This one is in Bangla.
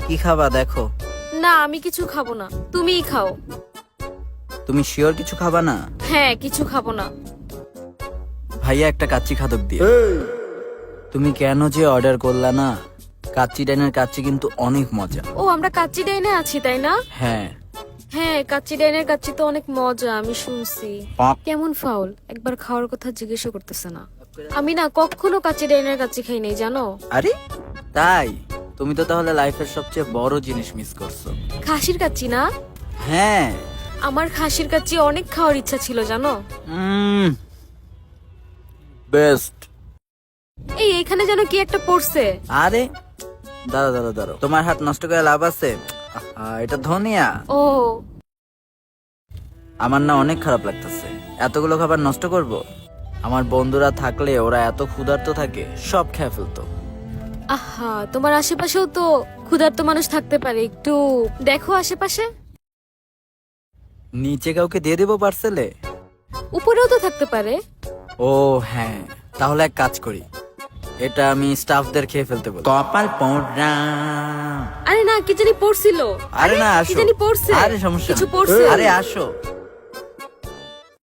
কি খাবা দেখো। না আমি কিছু খাবো না, তুমিই খাও। তুমি শিওর কিছু খাবা না? হ্যাঁ, কিছু খাবো না। ভাইয়া একটা কাচ্চি খাদক দিয়ে। তুমি কেন যে অর্ডার করলা না? কাচ্চি ডাইনের কাচ্চি কিন্তু অনেক মজা। ও, আমরা কাচ্চি ডাইনে আছি তাই না? হ্যাঁ। হ্যাঁ, কাচ্চি ডাইনের কাচ্চি তো অনেক মজা, আমি শুনছি। পক। কেমন ফাউল, একবার খাওয়ার কথা জিজ্ঞেসও করতেছে না। আমি না কখনো কাচ্চি ডাইনের কাচ্চি খাই নাই জানো। আরে তাই? তুমি তো তাহলে লাইফের সবচেয়ে বড় জিনিস মিস করছো। খাসির কাচ্চি না? হ্যাঁ। আমার খাসির কাচ্চি অনেক খাওয়ার ইচ্ছা ছিল জানো। বেস্ট। এই এখানে যেন কি একটা পড়ছে। আরে দাঁড়াও দাঁড়াও দাঁড়াও, তোমার হাত নষ্ট করে লাভ আছে? এটা ধনিয়া। ও আমার না অনেক খারাপ লাগতেছে, এতগুলো খাবার নষ্ট করব। আমার বন্ধুরা থাকলে ওরা এত ক্ষুধার্ত থাকে, সব খেয়ে ফেলতো। আহা, তোমার আশেপাশেও তো ক্ষুধার্ত মানুষ থাকতে পারে, একটু দেখো আশেপাশে। নিচে কাউকে দিয়ে দেবো পার্সেলে? উপরেও তো থাকতে পারে। ও হ্যাঁ, তাহলে এক কাজ করি, এটা আমি স্টাফদের খেয়ে ফেলতে বলি। কপাল পোড়া। আরে না, কি জানি পড়ছিল। আরে না, কি আসো। জানি পড়ছে। আরে সমস্যা কিছু নেই। পড়ছে। আরে আসো।